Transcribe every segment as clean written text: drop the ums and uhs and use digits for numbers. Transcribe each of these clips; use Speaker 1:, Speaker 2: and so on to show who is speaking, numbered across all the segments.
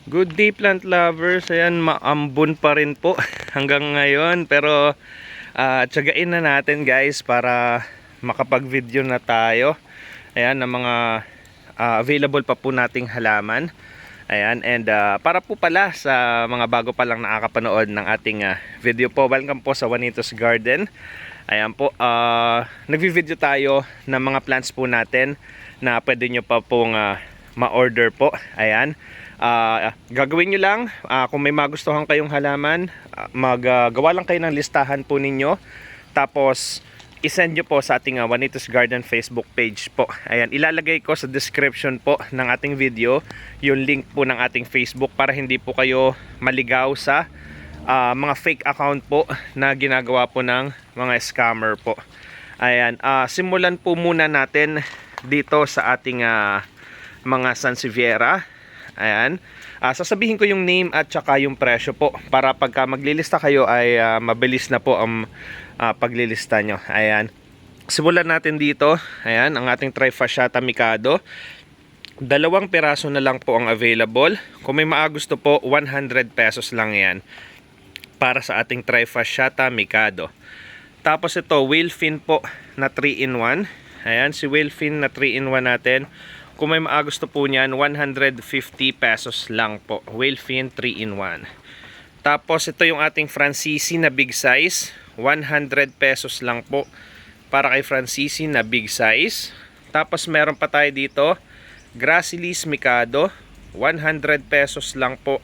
Speaker 1: Good day plant lovers. Ayan, maambon pa rin po hanggang ngayon. Pero tiyagain na natin guys para makapag-video na tayo. Ayan, ng mga available pa po nating halaman. Ayan, and para po pala sa mga bago pa lang nakakapanood ng ating video po, welcome po sa Juanitos Garden. Ayan po, nagvi-video tayo ng mga plants po natin na pwede nyo pa pong ma-order po. Ayan, gagawin nyo lang, kung may magustuhan kayong halaman, maggawa lang kayo ng listahan po ninyo. Tapos isend nyo po sa ating Juanitos Garden Facebook page po. Ayan, ilalagay ko sa description po ng ating video yung link po ng ating Facebook para hindi po kayo maligaw sa mga fake account po na ginagawa po ng mga scammer po. Ayan, simulan po muna natin dito sa ating mga Sansevieria. Ayan, sasabihin ko yung name at saka yung presyo po para pagka maglilista kayo ay mabilis na po ang paglilista nyo. Ayan, simulan natin dito. Ayan, ang ating Trifasciata Mikado. 2 piraso na lang po ang available. Kung may maagusto po, 100 pesos lang yan para sa ating Trifasciata Mikado. Tapos ito, Whalefin po na 3-in-1. Ayan, si Whalefin na 3-in-1 natin. Kung may maagusto po niyan, 150 pesos lang po. Whalefin 3-in-1. Tapos ito yung ating Francisi na big size. 100 pesos lang po para kay Francisi na big size. Tapos meron pa tayo dito, Gracilis Mikado. 100 pesos lang po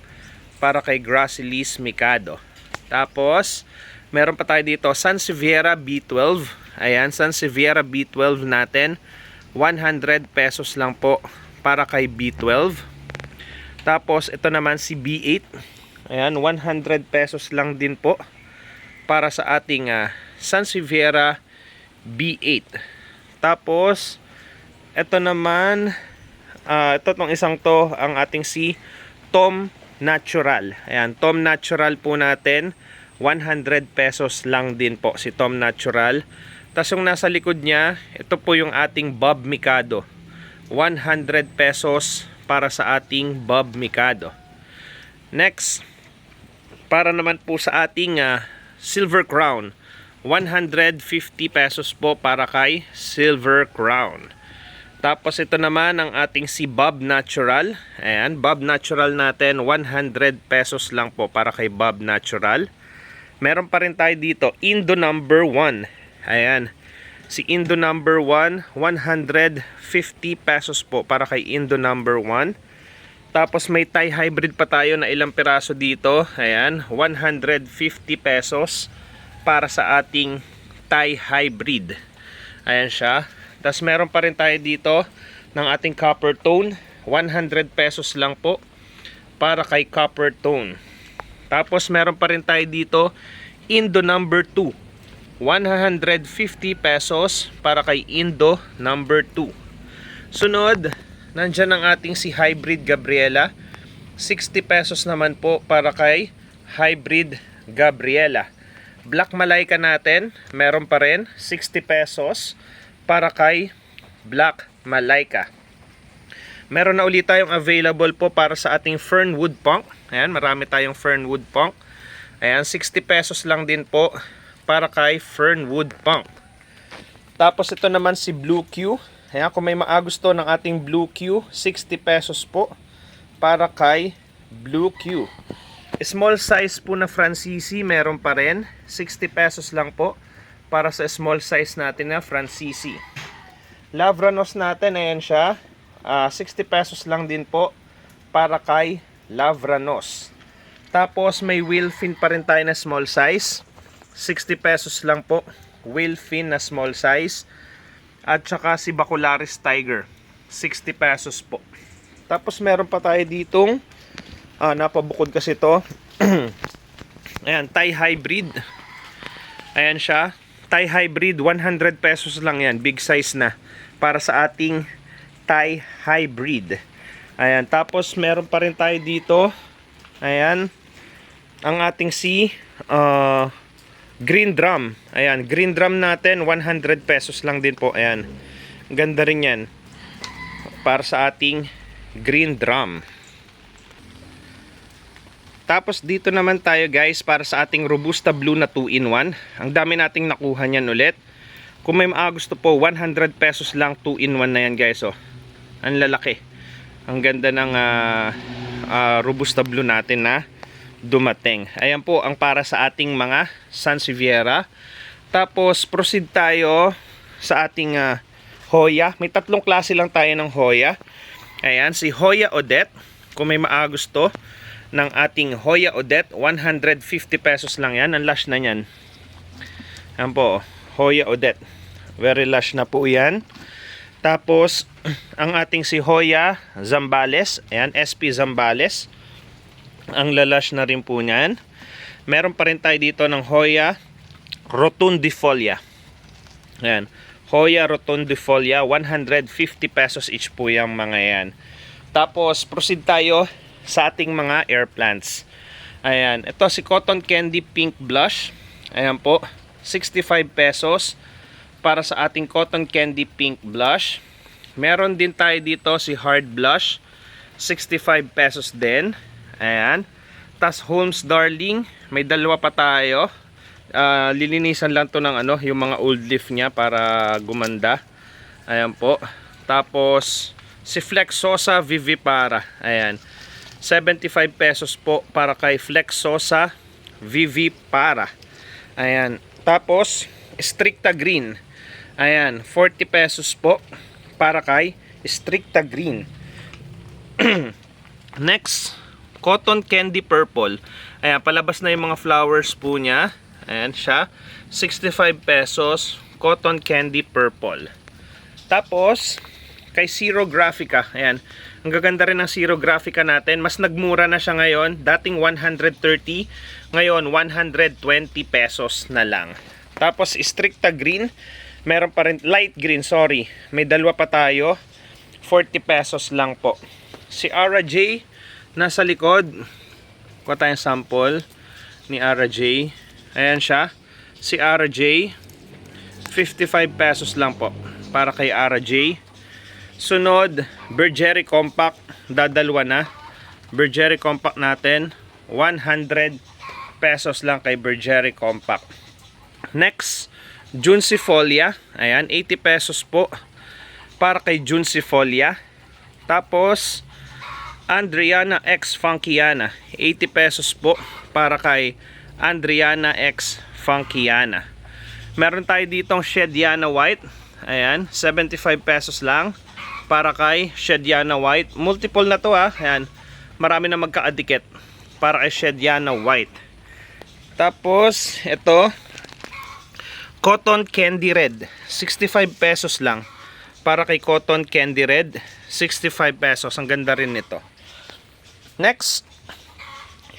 Speaker 1: para kay Gracilis Mikado. Tapos meron pa tayo dito, Sansevieria B12. Ayan, Sansevieria B12 natin. 100 pesos lang po para kay B12. Tapos ito naman si B8. Ayan, 100 pesos lang din po para sa ating Sansevieria B8. Tapos ito naman, ito tong isang to, ang ating si Tom Natural. Ayan, Tom Natural po natin. 100 pesos lang din po si Tom Natural. Tapos yung nasa likod niya, ito po yung ating Bob Mikado. 100 pesos para sa ating Bob Mikado. Next, para naman po sa ating Silver Crown. 150 pesos po para kay Silver Crown. Tapos ito naman ang ating si Bob Natural. Ayan, Bob Natural natin, 100 pesos lang po para kay Bob Natural. Meron pa rin tayo dito, Indo number 1. Ayan, si Indo number 1, 150 pesos po para kay Indo number 1. Tapos may Thai hybrid pa tayo na ilang piraso dito. Ayan, 150 pesos para sa ating Thai hybrid. Ayan siya. Tapos meron pa rin tayo dito ng ating copper tone. 100 pesos lang po para kay copper tone. Tapos meron pa rin tayo dito Indo number 2. 150 pesos para kay Indo number 2. Sunod, nandyan ang ating si Hybrid Gabriela. 60 pesos naman po para kay Hybrid Gabriela. Black Malaika natin, meron pa rin 60 pesos para kay Black Malaika. Meron na ulit tayong available po para sa ating Fernwood Punk. Ayan, marami tayong Fernwood Punk. Ayan, 60 pesos lang din po para kay Fernwood Punk. Tapos ito naman si Blue Q. Ayan, kung may maagusto ng ating Blue Q, 60 pesos po para kay Blue Q. Small size po na Francisi, meron pa rin. 60 pesos lang po para sa small size natin na Francisi. Lavranos natin, ayan siya. 60 pesos lang din po para kay Lavranos. Tapos may Whalefin pa rin tayo na small size. 60 pesos lang po. Whalefin na small size. At saka si Bacularis Tiger. 60 pesos po. Tapos meron pa tayo ditong napabukod kasi to. Ayan, Thai hybrid. Ayan siya. Thai hybrid, 100 pesos lang yan. Big size na. Para sa ating Thai hybrid. Ayan, tapos meron pa rin tayo dito. Ayan, ang ating si Green Drum. Ayan, Green Drum natin, 100 pesos lang din po. Ayan, ganda rin yan. Para sa ating Green Drum. Tapos dito naman tayo guys para sa ating Robusta Blue na 2-in-1. Ang dami nating nakuha niyan ulit. Kung may gusto po, 100 pesos lang 2-in-1 na yan guys. Oh. Ang lalaki. Ang ganda ng Robusta Blue natin na dumating. Ayan po ang para sa ating mga Sansevieria. Tapos proceed tayo sa ating Hoya. May tatlong klase lang tayo ng Hoya. Ayan, si Hoya Odette. Kung may gusto ng ating Hoya Odette, 150 pesos lang yan. Ang lush na yan. Ayan po, Hoya Odette. Very lush na po yan. Tapos, ang ating si Hoya Zambales. Ayan, SP Zambales. Ang lalash na rin po niyan. Meron pa rin tayo dito ng Hoya Rotundifolia. Ayan. Hoya Rotundifolia, 150 pesos each po yung mga yan. Tapos, proceed tayo sa ating mga air plants. Ayan. Ito si Cotton Candy Pink Blush. Ayan po. 65 pesos para sa ating Cotton Candy Pink Blush. Meron din tayo dito si Hard Blush. 65 pesos din. Ayan. Tas Holmes Darling. May dalawa pa tayo. Lilinisan lang to ng yung mga old leaf niya para gumanda. Ayan po. Tapos si Flexosa Vivipara. Ayan. 75 pesos po para kay Flexosa Vivipara. Ayan. Tapos Stricta Green. Ayan, 40 pesos po para kay Stricta Green. Next, Cotton Candy Purple. Ayan, palabas na yung mga flowers po niya. Ayan siya, 65 pesos, Cotton Candy Purple. Tapos, kay Zero Graphica. Ayan, ang gaganda rin ng Zero Graphica natin. Mas nagmura na siya ngayon. Dating 130, ngayon 120 pesos na lang. Tapos, Stricta Green. Meron pa rin, light green, sorry. May dalawa pa tayo. 40 pesos lang po. Si Ara J, nasa likod. Kuha tayong sample ni Ara J. Ayan siya. Si Ara J, 55 pesos lang po para kay Ara J. Sunod, Bergeri Compact. Dadalwa na. Bergeri Compact natin, 100 pesos lang kay Bergeri Compact. Next, Juncifolia. Ayan, 80 pesos po para kay Juncifolia. Tapos, Andriana X Funkiana. 80 pesos po para kay Andriana X Funkiana. Meron tayo ditong Shediana White. Ayan, 75 pesos lang para kay Shediana White. Multiple na to Ayan, marami na magkaadikit para kay Shediana White. Tapos, ito Cotton Candy Red, 65 pesos lang para kay Cotton Candy Red, 65 pesos. Ang ganda rin nito. Next,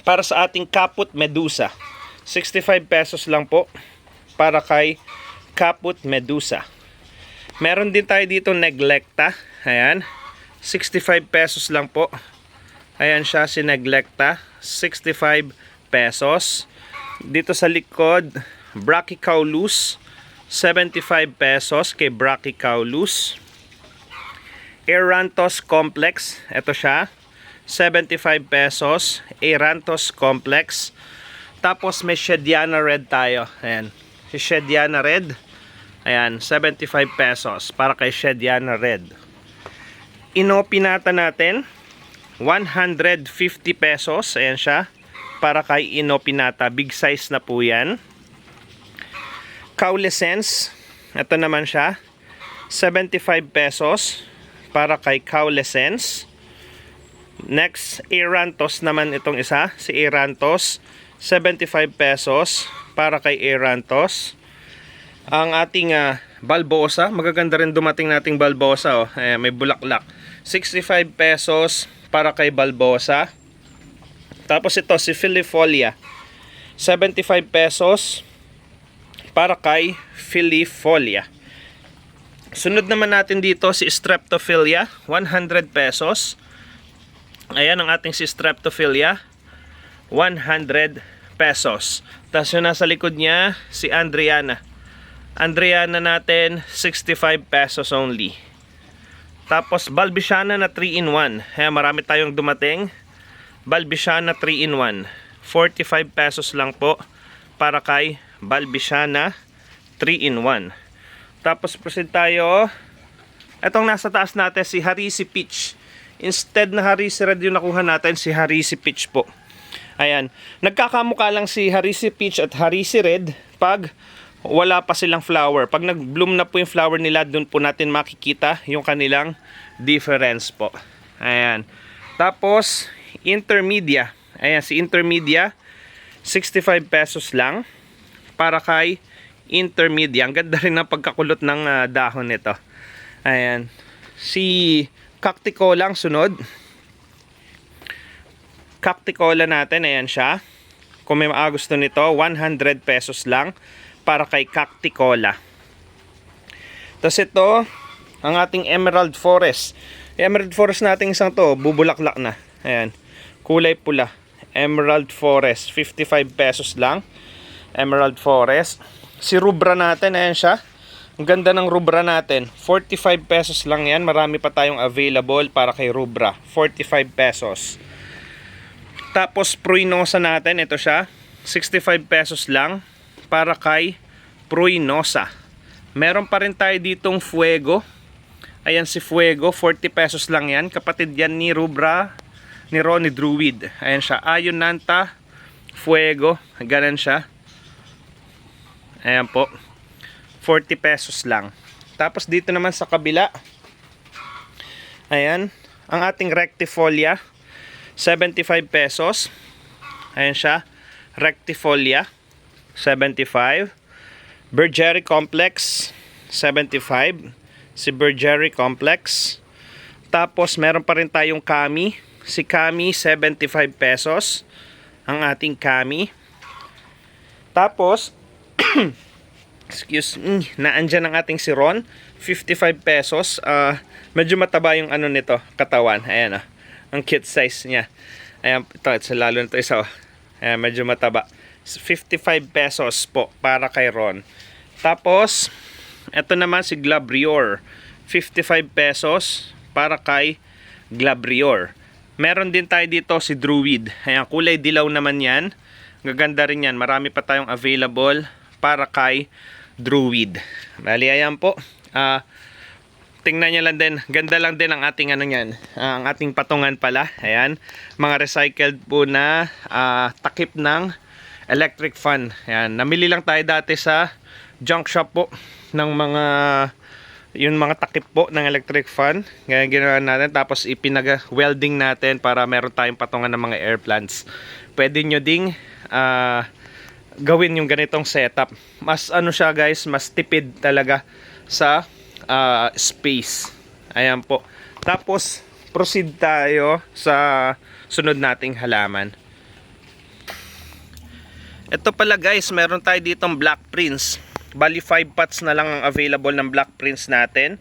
Speaker 1: para sa ating Caput Medusa, 65 pesos lang po para kay Caput Medusa. Meron din tayo dito Neglecta. Ayan, 65 pesos lang po. Ayan siya, si Neglecta, 65 pesos. Dito sa likod, Brachycaulus, 75 pesos kay Brachycaulus. Eranthus Complex, ito siya, 75 pesos, Eranthus Complex. Tapos may Shediana Red tayo. Ayan, si Shediana Red. Ayan, 75 pesos para kay Shediana Red. Inopinata natin, 150 pesos. Ayan siya, para kay Inopinata. Big size na po yan. Caulescence, ito naman siya, 75 pesos para kay Caulescence. Next, Eranthus naman itong isa, si Eranthus, 75 pesos para kay Eranthus. Ang ating Balbosa, magaganda rin dumating nating Balbosa. May bulaklak, 65 pesos para kay Balbosa. Tapos ito si Filifolia, 75 pesos para kay Filifolia. Sunod naman natin dito si Streptophilia, 100 pesos. Ayan ang ating si Streptophilia, 100 pesos. Tapos yung nasa likod niya, si Andriana. Andriana natin, 65 pesos only. Tapos Balbisiana na 3-in-1. Ayan, marami tayong dumating. Balbisiana 3-in-1. 45 pesos lang po para kay Balbisiana 3-in-1. Tapos proceed tayo. Etong nasa taas natin si Harisi Peach. Instead na Harisi Red yung nakuha natin, si Harisi Peach po. Ayan. Nagkakamukha lang si Harisi Peach at Harisi Red pag wala pa silang flower. Pag nag-bloom na po yung flower nila, doon po natin makikita yung kanilang difference po. Ayan. Tapos, Intermedia. Ayan, si Intermedia, 65 pesos lang para kay Intermedia. Ang ganda rin ng pagkakulot ng dahon nito. Ayan. Si Cacticola ang sunod. Cacticola natin, ayan siya. Kung may gusto nito, 100 pesos lang para kay Cacticola. Tapos ito, ang ating Emerald Forest. Emerald Forest natin isang to, bubulaklak na. Ayan, kulay pula. Emerald Forest, 55 pesos lang. Emerald Forest. Si Rubra natin, ayan siya. Ang ganda ng Rubra natin. 45 pesos lang yan. Marami pa tayong available para kay Rubra. 45 pesos. Tapos Pruinosa natin, ito siya. 65 pesos lang para kay Pruinosa. Meron pa rin tayo ditong Fuego. Ayan si Fuego, 40 pesos lang yan. Kapatid yan ni Rubra, ni Ronnie Druid. Ayan siya, Ayonanta Fuego. Ganun siya. Ayan po, 40 pesos lang. Tapos dito naman sa kabila, ayan, ang ating Rectifolia, 75 pesos. Ayan siya, Rectifolia, 75. Bergeri Complex, 75. Si Bergeri Complex. Tapos meron pa rin tayong Kami. Si Kami, 75 pesos. Ang ating Kami. Tapos, excuse me, naandyan ang ating si Ron, 55 pesos. Medyo mataba yung ano nito, katawan. Ayan, ang cute size niya. Ayan, ito lalo nito isa. Ayan, medyo mataba. 55 pesos po para kay Ron. Tapos, ito naman si Glabrior, 55 pesos para kay Glabrior. Meron din tayo dito si Druid. Ayan, kulay dilaw naman yan. Gaganda rin yan. Marami pa tayong available para kay Druid. Bali, ayan po. Tingnan nyo lang din. Ganda lang din ang ating ano yan. Ang ating patungan pala. Ayan. Mga recycled po na takip ng electric fan. Ayan. Namili lang tayo dati sa junk shop po ng mga yung mga takip po ng electric fan. Ngayon ginawa natin, tapos ipinag-welding natin para meron tayong patungan ng mga air plants. Pwede nyo ding gawin yung ganitong setup. Mas ano siya guys, mas tipid talaga sa space. Ayan po. Tapos proceed tayo sa sunod nating halaman. Ito pala guys, meron tayo ditong Black Prince. Bali 5 pots na lang ang available ng Black Prince natin.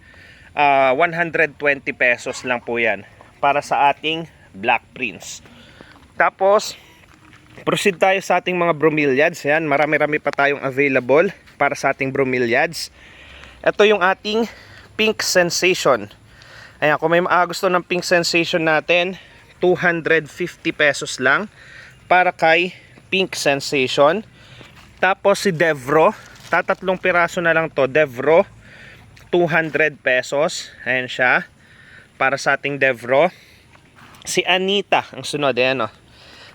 Speaker 1: 120 pesos lang po yan para sa ating Black Prince. Tapos proceed tayo sa ating mga bromeliads. Ayan, marami-rami pa tayong available para sa ating bromeliads. Ito yung ating Pink Sensation. Ayan, kung may gusto ng Pink Sensation natin, 250 pesos lang para kay Pink Sensation. Tapos si Devro, tatatlong piraso na lang to. Devro, 200 pesos. Ayan siya, para sa ating Devro. Si Anita ang sunod. Ayan,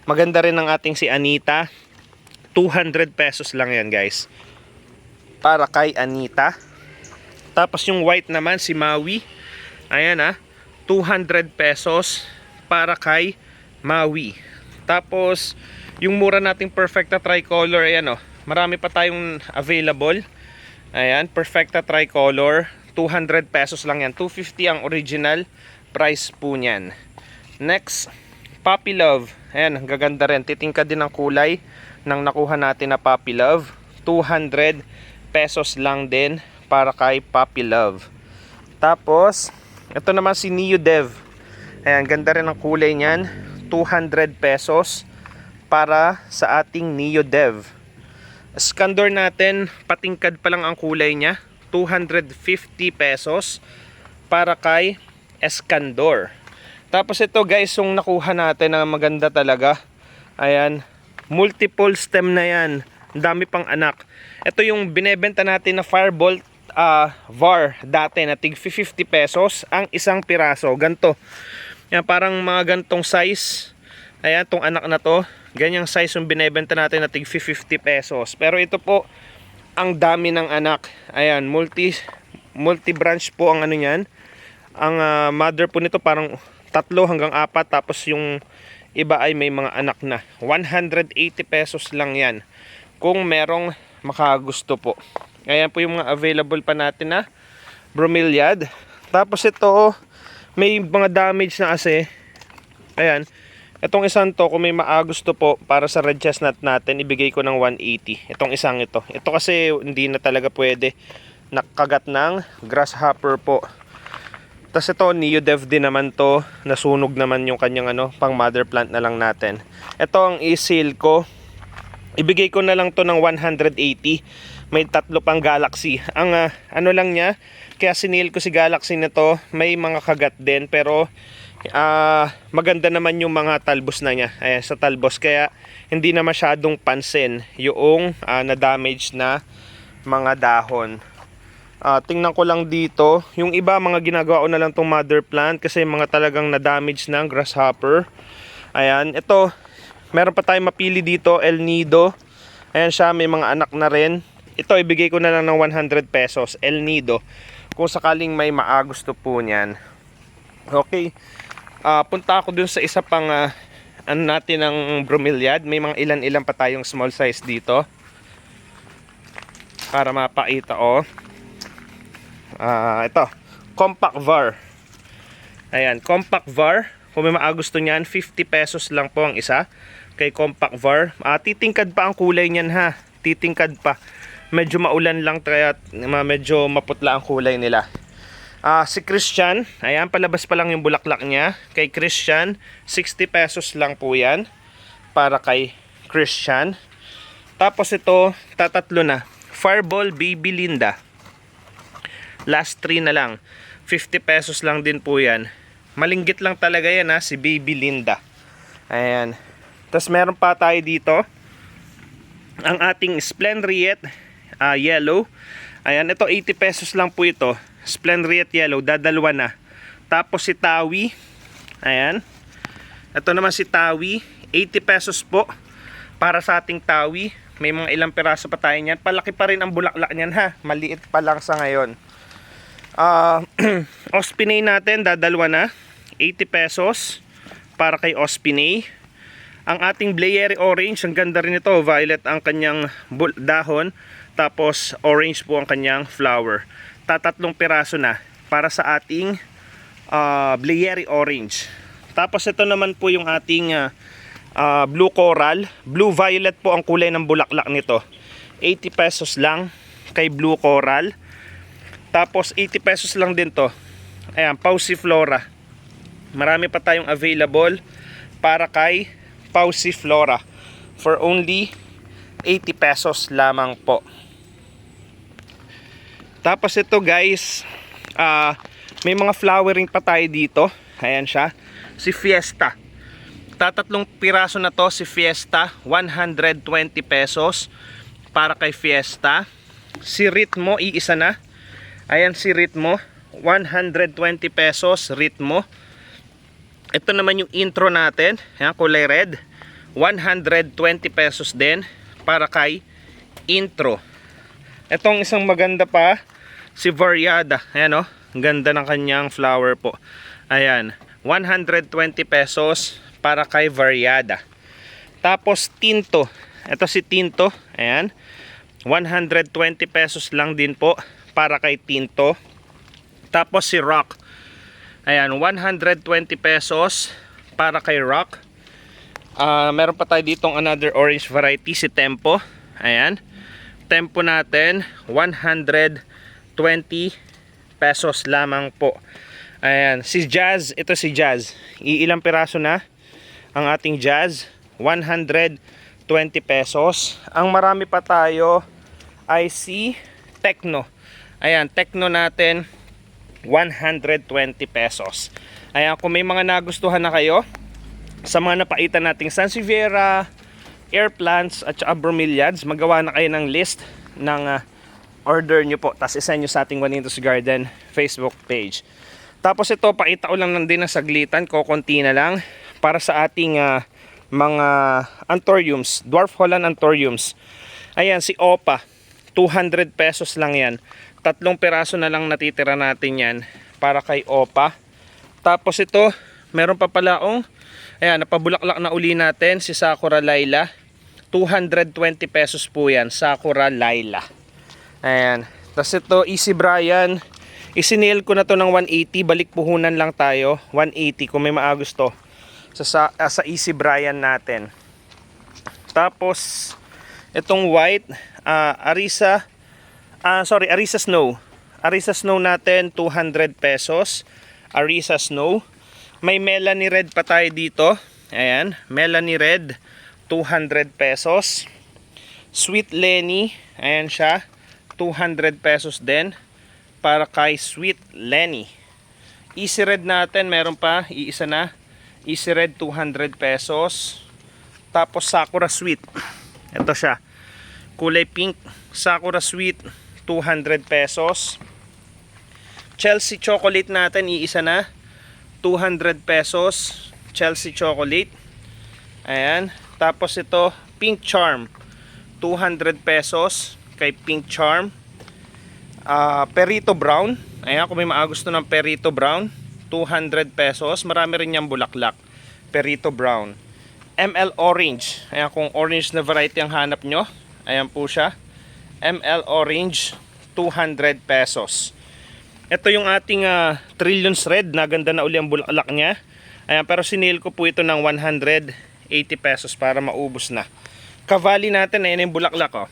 Speaker 1: maganda rin ang ating si Anita. 200 pesos lang yan guys, para kay Anita. Tapos yung white naman si Maui. Ayan 200 pesos para kay Maui. Tapos yung mura nating Perfecta Tricolor, ayan marami pa tayong available. Ayan, Perfecta Tricolor, 200 pesos lang yan. 250 ang original price po niyan. Next, Puppy Love. Ayan, ang gaganda rin. Titingka din ang kulay ng nakuha natin na Puppy Love. 200 pesos lang din para kay Puppy Love. Tapos, ito naman si Neo Dev. Ayan, ganda rin ang kulay niyan. 200 pesos para sa ating Neo Dev. Skandor natin, patingkad pa lang ang kulay niya. 250 pesos para kay Skandor. Tapos ito guys, yung nakuha natin na maganda talaga. Ayan, multiple stem na yan. Ang dami pang anak. Ito yung binebenta natin na Firebolt VAR dati na tig 50 pesos ang isang piraso. Ganto. Yan, parang mga gantong size. Ayan, tong anak na to. Ganyang size yung binebenta natin na tig 50 pesos. Pero ito po, ang dami ng anak. Ayan, multi-branch po ang ano niyan. Ang mother po nito parang 3 hanggang 4. Tapos yung iba ay may mga anak na. 180 pesos lang yan. Kung merong makagusto po. Ayan po yung mga available pa natin na bromeliad. Tapos ito, may mga damage na kasi. Ayan. Itong isang to, kung may maagusto po para sa red chestnut natin, ibigay ko ng 180. Itong isang ito. Ito kasi hindi na talaga pwede. Nakagat ng grasshopper po. Tapos ito, Neodev din naman to. Nasunog naman yung kanyang pang mother plant na lang natin. Ito ang i-seal ko. Ibigay ko na lang to ng 180. May 3 pang Galaxy. Ang ano lang niya, kaya sinil ko si Galaxy na to, may mga kagat din. Pero maganda naman yung mga talbos na niya. Ayan, sa talbos. Kaya hindi na masyadong pansin yung na-damage na mga dahon. Tingnan ko lang dito. Yung iba, mga ginagawa ko na lang tong mother plant kasi mga talagang na-damage ng grasshopper. Ayan, ito. Meron pa tayong mapili dito, El Nido. Ayan siya, may mga anak na rin. Ito, ibigay ko na lang ng 100 pesos, El Nido. Kung sakaling may maagusto po niyan. Okay. Punta ako dun sa isa pang ano natin ng bromeliad. May mga ilan-ilan pa tayong small size dito. Para mapakita ito, compact VAR. Ayan, compact VAR. Kung may maagusto niyan, 50 pesos lang po ang isa. Kay compact VAR. Titingkad pa ang kulay niyan ha. Titingkad pa. Medyo maulan lang kaya medyo maputla ang kulay nila. Si Christian, ayan, palabas pa lang yung bulaklak niya. Kay Christian, 60 pesos lang po yan. Para kay Christian. Tapos ito, tatatlo na. Fireball Baby Linda. Last 3 na lang. 50 pesos lang din po yan. Malinggit lang talaga yan si Baby Linda. Ayan. Tapos meron pa tayo dito. Ang ating Splendriet yellow. Ayan, ito 80 pesos lang po ito. Splendriet yellow, dadalwa na. Tapos si Tawi. Ayan. Ito naman si Tawi, 80 pesos po. Para sa ating Tawi. May mga ilang piraso pa tayo niyan. Palaki pa rin ang bulaklak niyan ha. Maliit pa lang sa ngayon. Ospinay natin, dadalwa na. 80 pesos. Para kay Ospinay. Ang ating Blayery Orange, ang ganda rin ito. Violet ang kanyang dahon. Tapos orange po ang kanyang flower. Tatlong piraso na para sa ating Blayery Orange. Tapos ito naman po yung ating Blue Coral. Blue Violet po ang kulay ng bulaklak nito. 80 pesos lang kay Blue Coral. Tapos 80 pesos lang din to. Ayan, Pauciflora. Marami pa tayong available para kay Pauciflora for only 80 pesos lamang po. Tapos ito guys, may mga flowering pa tayo dito. Ayan siya, si Fiesta. Tatlong piraso na to si Fiesta, 120 pesos para kay Fiesta. Si Ritmo, iisa na. Ayan si Ritmo, 120 pesos Ritmo. Ito naman yung intro natin, ayan, kulay red, 120 pesos din para kay intro. Itong isang maganda pa, si Variada. Ayan ang ganda ng kanyang flower po. Ayan, 120 pesos para kay Variada. Tapos Tinto. Ito si Tinto. Ayan, 120 pesos lang din po para kay Tinto. Tapos si Rock. Ayan, 120 pesos para kay Rock. Meron pa tayo ditong another orange variety, si Tempo. Ayan, Tempo natin 120 pesos lamang po. Ayan, si Jazz, ito si Jazz. Iilang piraso na ang ating Jazz, 120 pesos. Ang marami pa tayo ay si Techno. Ayan, Techno natin 120 pesos. Ayan, kung may mga nagustuhan na kayo sa mga napaitan nating Sansevieria, air plants at saka bromeliads, magawa na kayo ng list ng order nyo po. Tapos isend nyo sa ating Juanitos Garden Facebook page. Tapos ito, pakita ko lang din na saglitan, kokonti na lang para sa ating mga anthuriums, dwarf Holland anthuriums. Ayan, si Opa, 200 pesos lang yan. 3 piraso na lang natitira natin yan para kay Opa. Tapos ito, meron pa palaong, ayan, napabulaklak na uli natin si Sakura Laila. 220 pesos po yan, Sakura Laila. Ayan. Tapos ito, Easy Brian. Isinil ko na to ng 180. Balik puhunan lang tayo. 180 kung may maagusto sa Easy Brian natin. Tapos, itong white, Arisa Snow. Arisa Snow natin, 200 pesos. Arisa Snow. May Melanie Red pa tayo dito. Ayan, Melanie Red. 200 pesos. Sweet Lenny, ayan siya, 200 pesos din para kay Sweet Lenny. Easy Red natin, meron pa, iisa na. Easy Red, 200 pesos. Tapos Sakura Sweet, ito siya, kulay pink. Sakura Sweet, 200 pesos. Chelsea Chocolate natin, iisa na, 200 pesos. Chelsea Chocolate. Ayan. Tapos ito, Pink Charm, 200 pesos kay Pink Charm. Perito Brown, ayan, kung may maagusto ng Perito Brown, 200 pesos. Marami rin niyang bulaklak. Perito Brown. ML Orange, ayan, kung orange na variety ang hanap nyo, ayan po siya. ML Orange, 200 pesos. Ito yung ating Trillions Red, naganda na uli ang bulaklak niya. Ayan, pero sinil ko po ito ng 180 pesos para maubos na. Cavalli natin, ayan yung bulaklak, oh.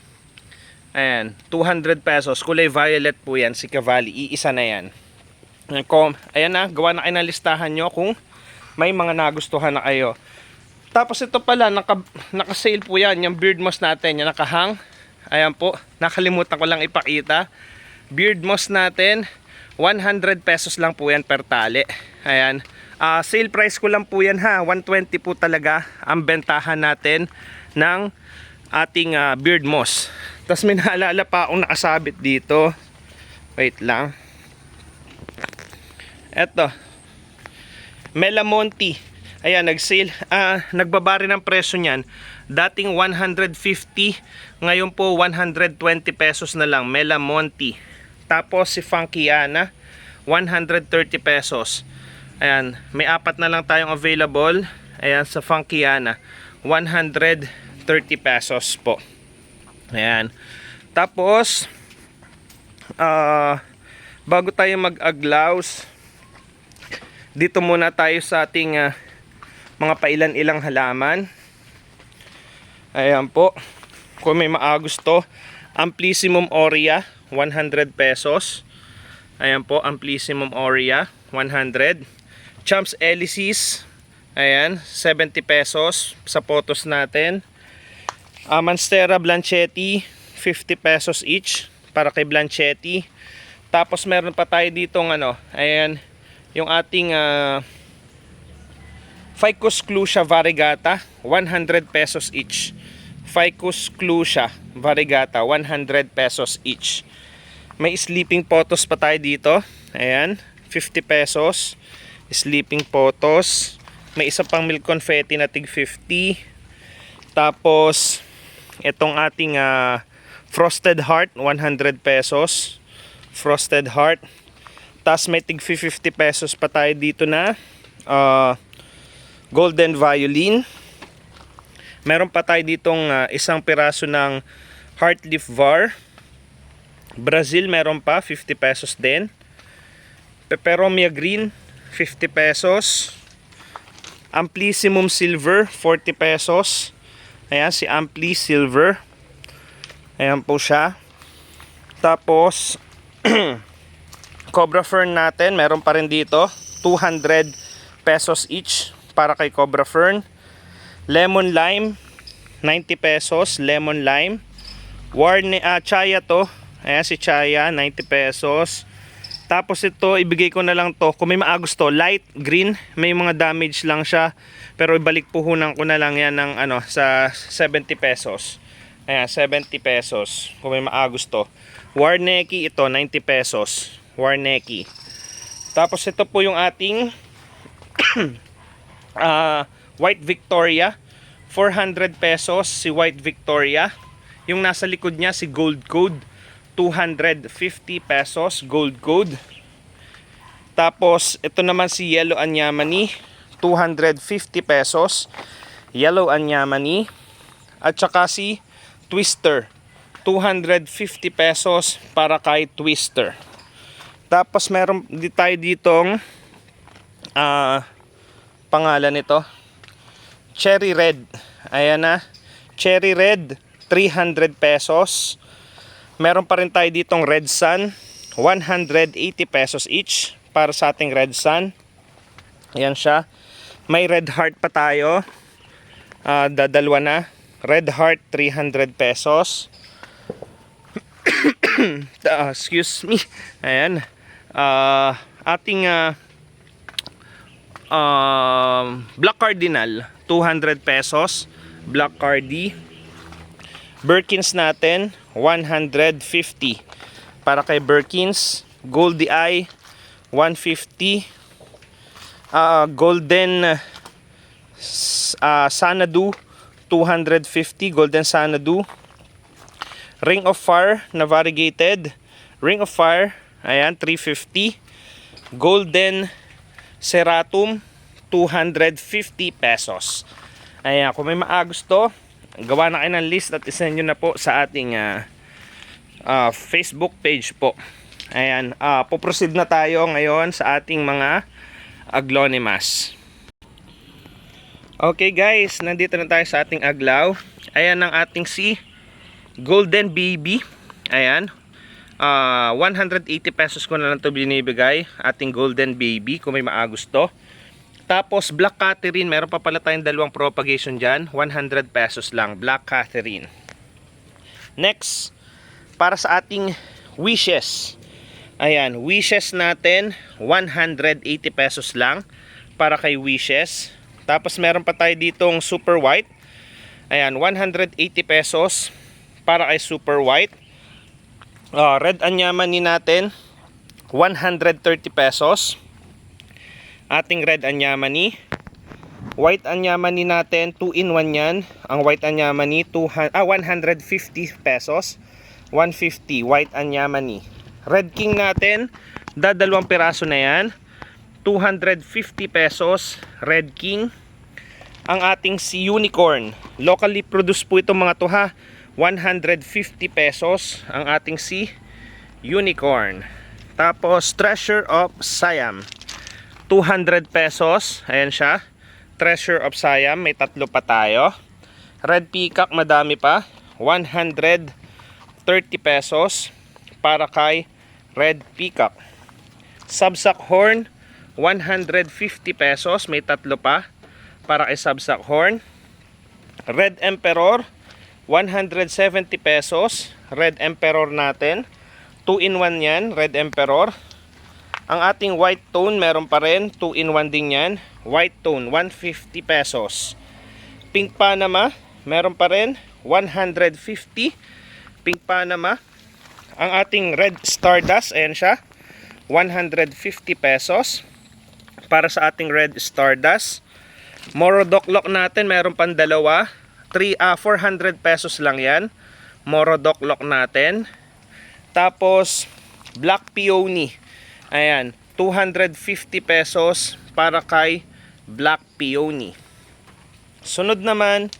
Speaker 1: Ayan, 200 pesos. Kulay violet po yan, si Cavalli. Iisa na yan. Ayan na, gawa na kayo ng listahan nyo kung may mga nagustuhan na kayo. Tapos ito pala, naka-sale po yan, yung beard moss natin, yung nakahang. Ayan po, nakalimutan ko lang ipakita. Beard moss natin, 100 pesos lang po yan per tali. Ayan. Sale price ko lang po yan ha, 120 po talaga ang bentahan natin ng ating beard moss. Tapos may naalala pa akong nakasabit dito. Wait lang. Eto, Melamonte. Ayan, nag-sale. Nagbaba rin ang presyo niyan. Dating 150, ngayon po 120 pesos na lang. Melamonte. Tapos si Funkiana, 130 pesos. Ayan, may 4 na lang tayong available. Ayan, sa Funkiana, 130 pesos po. Ayan. Tapos, bago tayo mag-aglaws, dito muna tayo sa ating mga pailan-ilang halaman. Ayan po. Kung may maagusto, Amplyssimum aurea, 100 pesos. Ayan po, Amplyssimum aurea, 100. Champs Elysees, ayan, 70 pesos sa potos natin. Monstera Blanchetti, 50 pesos each para kay Blanchetti. Tapos meron pa tayo ditong ayan, yung ating Ficus clusia variegata, 100 pesos each. Ficus clusia variegata, 100 pesos each. May sleeping potos pa tayo dito. Ayan, 50 pesos. Sleeping potos. May isa pang milk confetti na tig 50. Tapos itong ating frosted heart, 100 pesos. Frosted heart. Tapos may tig 50 pesos pa tayo dito na golden violin. Meron pa tayo ditong isang piraso ng heart leaf var. Brazil meron pa, 50 pesos din. Peperomia green, 50 pesos. Amplyssimum silver, 40 pesos. Ayan, si Ampli silver. Ayan po siya. Tapos, Cobra Fern natin, meron pa rin dito. 200 pesos each para kay Cobra Fern. Lemon lime, 90 pesos. Lemon lime. Chaya to. Ayan si Chaya, 90 pesos. Tapos ito, ibigay ko na lang to. Kung may maagusto, light green. May mga damage lang siya. Pero ibalik puhunan ko na lang yan ng ano, sa 70 pesos. Ayan, 70 pesos. Kung may maagusto. Warneki ito, 90 pesos. Warneki. Tapos ito po yung ating White Victoria. 400 pesos si White Victoria. Yung nasa likod niya si Gold Code. 250 pesos Gold Code. Tapos ito naman si Yellow Anyamani. 250 pesos. Yellow Anyamani. At saka si Twister. 250 pesos para kay Twister. Tapos meron tayo ditong pangalan nito. Cherry Red. Ayan na. Cherry Red. 300 pesos. Meron pa rin tayo ditong Red Sun. 180 pesos each para sa ating Red Sun. Ayan siya. May Red Heart pa tayo. Dadalwa na. Red Heart 300 pesos. Excuse me. Ayan. Ating Black Cardinal 200 pesos. Black Cardi. Birkins natin 150 para kay Birkins. Goldie Eye 150. Golden Sanadu 250. Golden Sanadu. Ring of Fire na variegated. Ring of Fire, ayan, 350. Golden Ceratum 250 pesos. Ayan, kung may maagusto, gawa na kayo ng list at isend nyo na po sa ating Facebook page po. Ayan, poproceed na tayo ngayon sa ating mga Aglaonimas. Okay guys, nandito na tayo sa ating aglaw. Ayan ang ating si Golden Baby. Ayan, 180 pesos ko na lang ito binibigay. Ating Golden Baby, kung may maagusto. Tapos Black Catherine, meron pa pala tayong dalawang propagation dyan. 100 pesos lang, Black Catherine. Next, para sa ating Wishes. Ayan, Wishes natin 180 pesos lang para kay Wishes. Tapos meron pa tayo ditong Super White. Ayan, 180 pesos para kay Super White. Red Anyamani natin 130 pesos. Ating Red Anyamani. White Anyamani natin 2-in-1 yan. Ang White Anyamani 150 pesos. 150 White Anyamani. Red King natin, dadalawang piraso na yan, 250 pesos. Red King. Ang ating si Unicorn, locally produced po itong mga to ha, 150 pesos ang ating si Unicorn. Tapos Treasure of Siam, 200 pesos. Ayan siya, Treasure of Siam, may tatlo pa tayo. Red Peacock, madami pa, 130 pesos para kay Red Peacock. Subsack Horn 150 pesos, may tatlo pa para kay Subsack Horn. Red Emperor 170 pesos. Red Emperor natin 2-in-1 yan, Red Emperor. Ang ating White Tone meron pa rin, 2-in-1 din yan, White Tone 150 pesos. Pink Panama meron pa rin, 150 Pink Panama. Ang ating Red Stardust, ayan siya, 150 pesos para sa ating Red Stardust. Morodoclock natin, meron pang dalawa, 400 pesos lang yan, Morodoclock natin. Tapos Black Peony, ayan, 250 pesos para kay Black Peony. Sunod naman,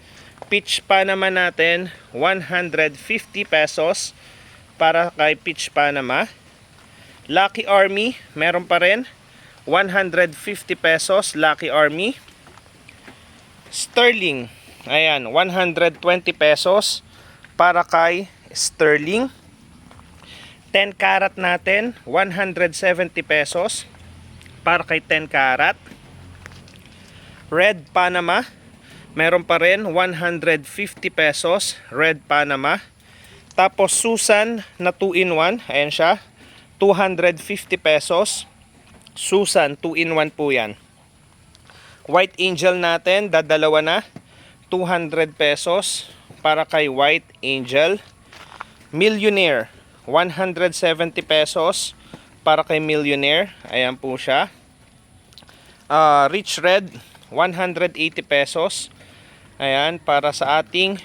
Speaker 1: Peach Panama natin, 150 pesos para kay Peach Panama. Lucky Army, meron pa rin, 150 pesos, Lucky Army. Sterling, ayan, 120 pesos para kay Sterling. 10 karat natin, 170 pesos para kay 10 karat. Red Panama, meron pa rin, 150 pesos, Red Panama. Tapos Susan na 2-in-1, ayan siya, 250 pesos. Susan 2-in-1 po yan. White Angel natin, dadalawa na. 200 pesos para kay White Angel. Millionaire, 170 pesos para kay Millionaire. Ayan po siya. Rich Red, 180 pesos. Ayan, para sa ating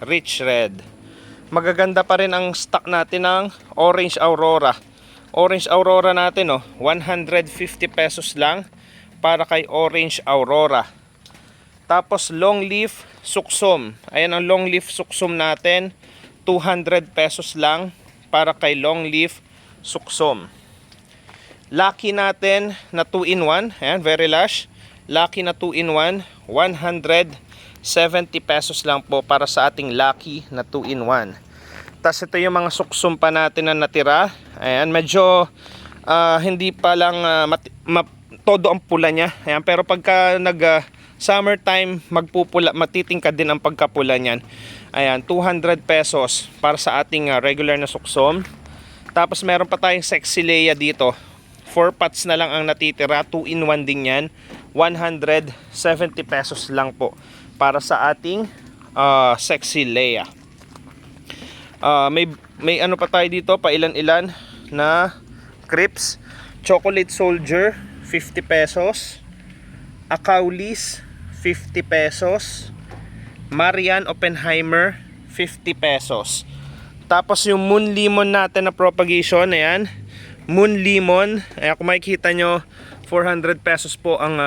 Speaker 1: Rich Red. Magaganda pa rin ang stock natin ng Orange Aurora. Orange Aurora natin, 150 pesos lang para kay Orange Aurora. Tapos long leaf suksum. Ayan ang long leaf suksum natin. 200 pesos lang para kay long leaf suksum. Lucky natin na 2-in-1. Ayan, very lush. Lucky na 2-in-1. 170 pesos lang po para sa ating Lucky na 2-in-1. Tapos ito yung mga suksum pa natin na natira. Ayan, medyo hindi pa lang todo ang pula niya. Ayan, pero pagka summertime, magpupula, matitingkad din ang pagkapula niyan. Ayan, 200 pesos para sa ating regular na suksum. Tapos meron pa tayong Sexy Leia dito. 4 pots na lang ang natitira, 2-in-1 din yan. 170 pesos lang po para sa ating Sexy Leia. May ano pa tayo dito, pailan-ilan na Crips. Chocolate Soldier, 50 pesos. Akaulis, 50 pesos. Marian Oppenheimer, 50 pesos. Tapos yung Moon Lemon natin na propagation, ayan. Moon Lemon, ayan, kung makikita nyo, 400 pesos po ang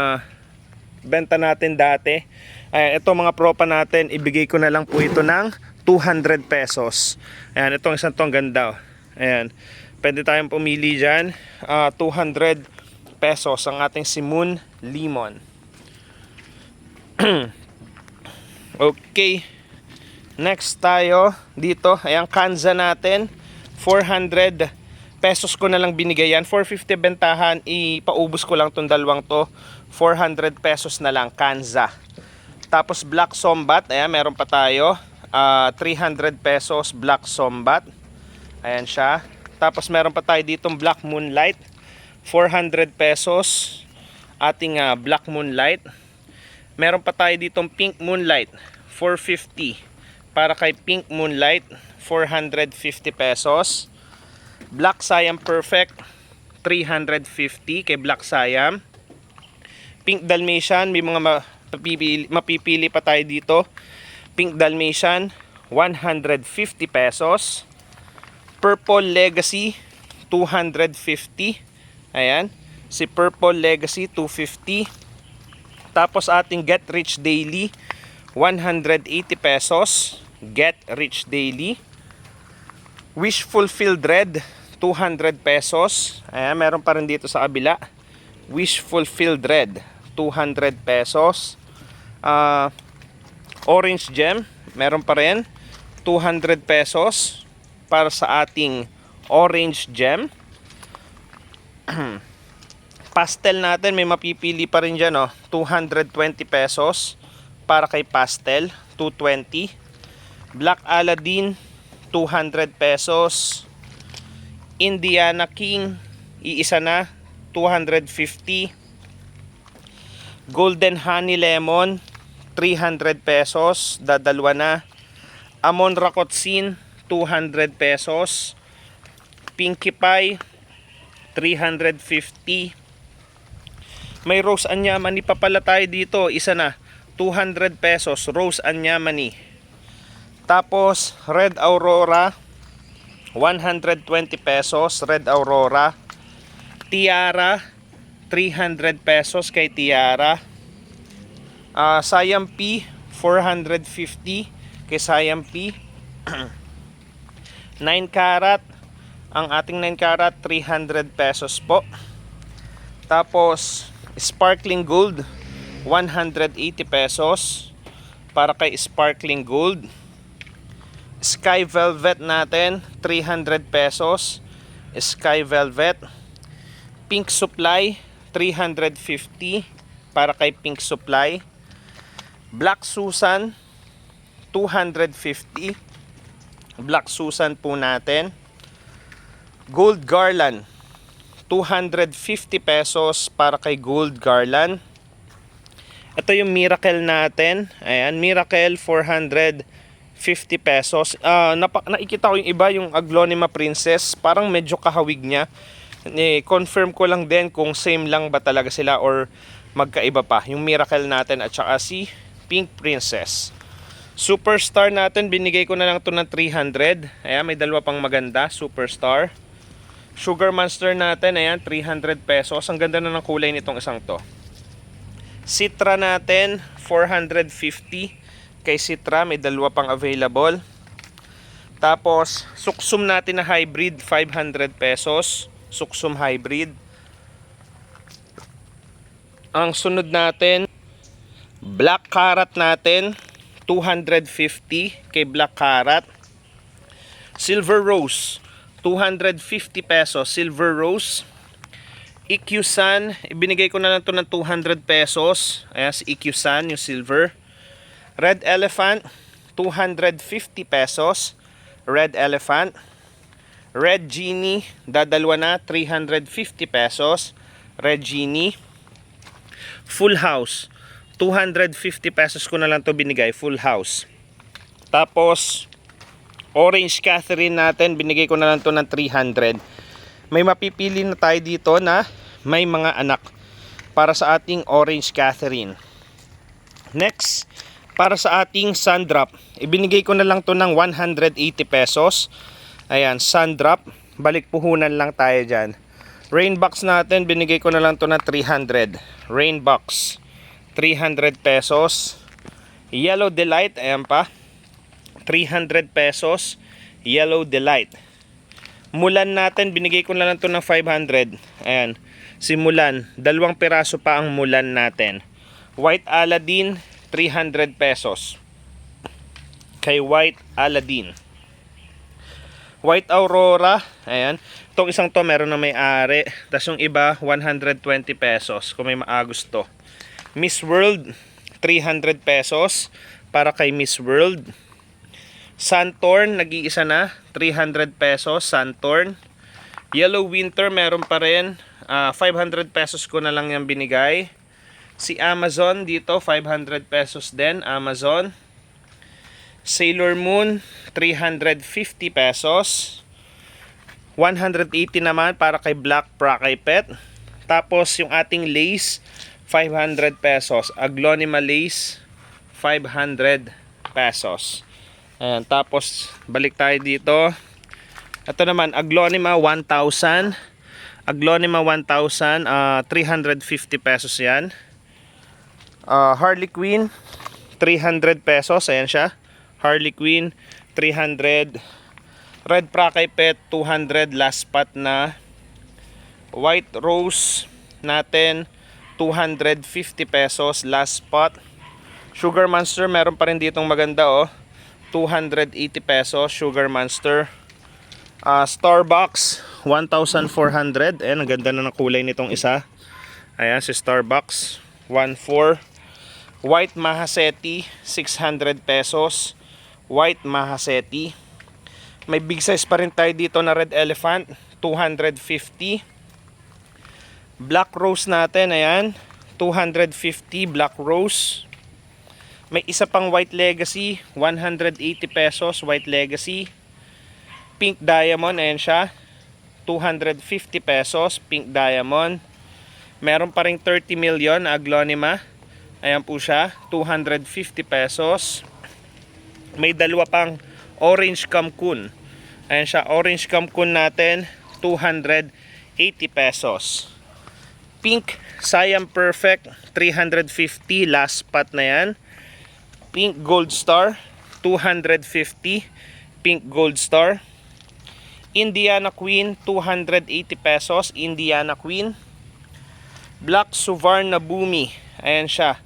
Speaker 1: benta natin dati. Ayan, ito mga propa natin, ibigay ko na lang po ito ng 200 pesos. Ayan, itong isang tong ganda. Ayan, pwede tayong pumili dyan. 200 pesos ang ating si Moon Lemon. Okay, next tayo dito. Ayan, Kanza natin, 400 pesos ko na lang binigay yan. 450 bentahan, ipaubos ko lang tong dalawang to. 400 pesos na lang, Kanza. Tapos Black Sombat, ayan, meron pa tayo. 300 pesos Black Sombat. Ayan siya. Tapos meron pa tayo ditong Black Moonlight, 400 pesos ating Black Moonlight. Meron pa tayo ditong Pink Moonlight, 450 para kay Pink Moonlight, 450 pesos. Black Siam Perfect, 350 kay Black Siam. Pink Dalmatian, may mga mapipili pa tayo dito. Pink Dalmatian, 150 pesos. Purple Legacy, 250. Ayan, si Purple Legacy, 250. Tapos ating Get Rich Daily, 180 pesos. Get Rich Daily. Wish Fulfilled Red, 200 pesos. Ayan, meron pa rin dito sa kabila. Wish Fulfilled Red, 200 pesos. Orange Gem, meron pa rin, 200 pesos para sa ating Orange Gem. Pastel natin, may mapipili pa rin dyan, 220 pesos para kay Pastel, 220. Black Aladdin, 200 pesos. Indiana King, iisa na, 250. Golden Honey Lemon, 300 pesos, dadalwa na. Amon Rakotsin, 200 pesos. Pinkie Pie, 350. May Rose Anyamani pa pala tayo dito, isa na, 200 pesos, Rose Anyamani. Tapos Red Aurora, 120 pesos, Red Aurora. Tiara, 300 pesos kay Tiara. Siam P, 450 kay Siam P. 9 karat, ang ating 9 karat, 300 pesos po. Tapos Sparkling Gold, 180 pesos para kay Sparkling Gold. Sky Velvet natin, 300 pesos. Sky Velvet. Pink Supply, 350 para kay Pink Supply. Black Susan, 250. Black Susan po natin. Gold Garland, 250 pesos para kay Gold Garland. Ito yung Miracle natin. Ayan, Miracle 450 pesos. Nakikita ko yung iba, yung Aglonema Princess. Parang medyo kahawig niya. Confirm ko lang din kung same lang ba talaga sila or magkaiba pa. Yung Miracle natin at saka si Pink Princess. Superstar natin, binigay ko na lang ito ng 300. Ayan, may dalawa pang maganda. Superstar. Sugar Monster natin, ayan, 300 pesos. Ang ganda na ng kulay nitong isang to. Citra natin, 450. Kay Citra, may dalawa pang available. Tapos, Suksum natin na hybrid, 500 pesos. Suksum hybrid. Ang sunod natin, Black Carrot natin, 250 kay Black Carrot. Silver Rose, 250 pesos. Silver Rose. EQ Sun, ibinigay ko na lang ito ng 200 pesos. Ayan, si EQ Sun, yung silver. Red Elephant, 250 pesos. Red Elephant. Red Genie, dadalwa na, 350 pesos. Red Genie. Full House, 250 pesos ko na lang to binigay. Full House. Tapos, Orange Catherine natin, binigay ko na lang to ng 300. May mapipili na tayo dito na may mga anak para sa ating Orange Catherine. Next, para sa ating Sundrop, ibinigay ko na lang to ng 180 pesos. Ayan, Sundrop. Balik puhunan lang tayo dyan. Rainbox natin, binigay ko na lang to ng 300. Rainbox, 300 pesos. Yellow Delight, ayan pa, 300 pesos. Yellow Delight. Mulan natin, binigay ko na lang to ng 500. Ayan, si Mulan, dalawang piraso pa ang Mulan natin. White Aladdin, 300 pesos. Kay White Aladdin. White Aurora, ayan. Itong isang to meron na may-ari. Tapos yung iba, 120 pesos kung may maagusto. Miss World, 300 pesos para kay Miss World. Suntorn, nag-iisa na, 300 pesos. Suntorn. Yellow Winter, meron pa rin. 500 pesos ko na lang yung binigay. Si Amazon dito, 500 pesos din. Amazon. Sailor Moon, 350 pesos. 180 naman para kay Black Prakai Pet. Tapos yung ating lace, 500 pesos. Aglonema lace, 500 pesos. Ayan, tapos balik tayo dito. Ito naman, Aglonema 1,000. Aglonema 1,000, 350 pesos yan. Harley Quinn, 300 pesos. Ayan siya. Harley Quinn, 300. Red Prakai Pet, 200. Last spot na. White Rose natin, 250 pesos. Last spot. Sugar Monster, meron pa rin ditong maganda, oh. 280 pesos. Sugar Monster. Starbucks, 1,400. Ayan, ang ganda na ng kulay nitong isa. Ayan, si Starbucks, 1,400. White Mahaseti, 600 pesos. White Mahaseti. May big size pa rin tayo dito na Red Elephant, 250. Black Rose natin, ayan, 250 Black Rose. May isa pang White Legacy, 180 pesos. White Legacy. Pink Diamond, ayan siya, 250 pesos. Pink Diamond. Meron pa ring 30 million Aglonema. Ayan po siya, 250 pesos. May dalawa pang Orange Kamkun. Ayan siya, Orange Kamkun natin, 280 pesos. Pink Siam Perfect, 350. Last spot na yan. Pink Gold Star, 250. Pink Gold Star. Indiana Queen, 280 pesos. Indiana Queen. Black Suvarna Bumi, ayan siya,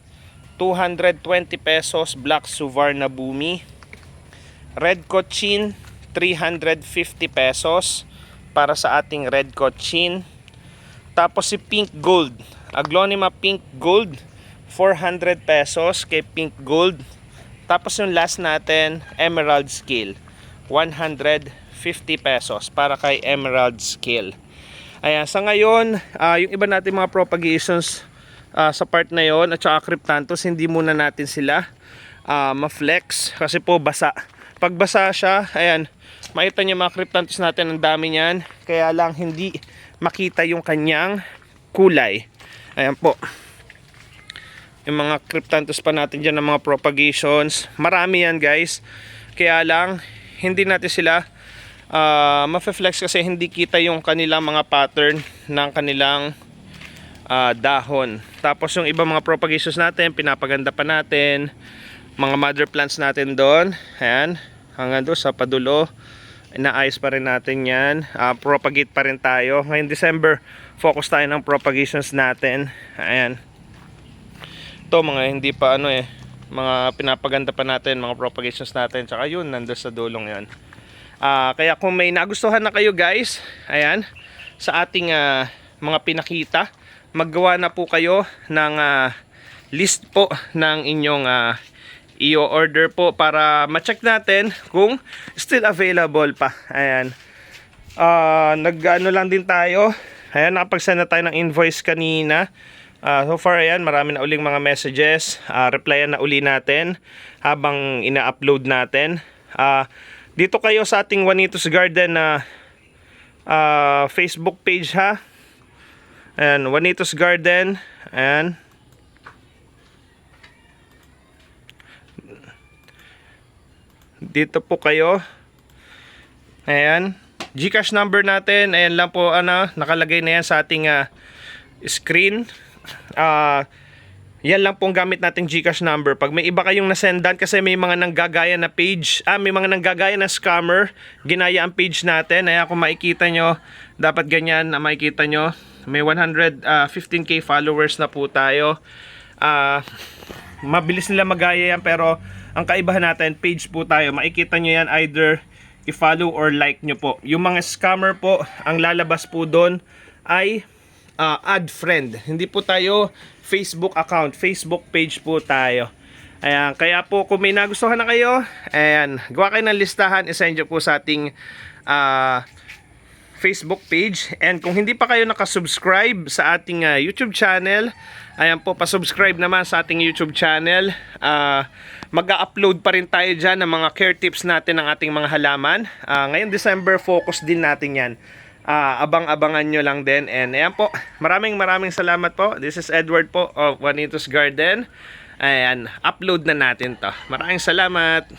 Speaker 1: 220 pesos. Black Suvarna Bumi. Red Cochin, 350 pesos para sa ating Red Cochin. Tapos si Pink Gold, Aglonema Pink Gold, 400 pesos kay Pink Gold. Tapos yung last natin, Emerald Scale, 150 pesos para kay Emerald Scale. Ayan, sa ngayon, yung iba natin mga propagations, sa part na yon at saka Cryptanthus, hindi muna natin sila ma-flex kasi po basa. Pag basa siya, ayan, makita niyo mga Cryptanthus natin, ang dami niyan, kaya lang hindi makita yung kanyang kulay. Ayan po. Yung mga Cryptanthus pa natin dyan ng mga propagations, marami yan guys, kaya lang hindi natin sila ma-flex kasi hindi kita yung kanilang mga pattern ng kanilang dahon. Tapos yung ibang mga propagations natin, pinapaganda pa natin, mga mother plants natin doon, ayan, hanggang doon sa padulo, inaayos pa rin natin yan. Propagate pa rin tayo ngayong December, focus tayo ng propagations natin. Ayan, ito mga hindi pa mga pinapaganda pa natin, mga propagations natin, tsaka yun nandun sa dulong yan. Kaya kung may nagustuhan na kayo guys, ayan, sa ating mga pinakita, maggawa na po kayo ng list po ng inyong i-order po para ma-check natin kung still available pa. Ayan, nag-ano lang din tayo, ayan, nakapag-send na tayo ng invoice kanina. So far ayan, marami na uling mga messages, replyan na uli natin habang ina-upload natin. Dito kayo sa ating Juanitos Garden na Facebook page ha. Ayan, Juanitos Garden. Ayan, dito po kayo. Ayan, GCash number natin, ayan lang po, nakalagay na yan sa ating screen. Yan lang pong gamit nating GCash number. Pag may iba kayong nasendan, kasi may mga nanggagaya na page, may mga nanggagaya na scammer, ginaya ang page natin. Ayan, kung makikita nyo, dapat ganyan na makikita nyo. May 115k followers na po tayo. Mabilis nila magaya yan, pero ang kaibahan natin, page po tayo. Makikita nyo yan, either i-follow or like nyo po. Yung mga scammer po, ang lalabas po doon ay add friend. Hindi po tayo Facebook account, Facebook page po tayo. Ayan, kaya po kung may nagustuhan na kayo, ayan, gawa kayo ng listahan, isend nyo po sa ating Facebook page. And kung hindi pa kayo nakasubscribe sa ating YouTube channel, ayan po, pasubscribe naman sa ating YouTube channel. Mag-upload pa rin tayo dyan ng mga care tips natin ng ating mga halaman. Ngayong December, focus din natin yan. Abang-abangan nyo lang din. And ayan po, maraming salamat po. This is Edward po of Juanitos Garden. Ayan, upload na natin to. Maraming salamat.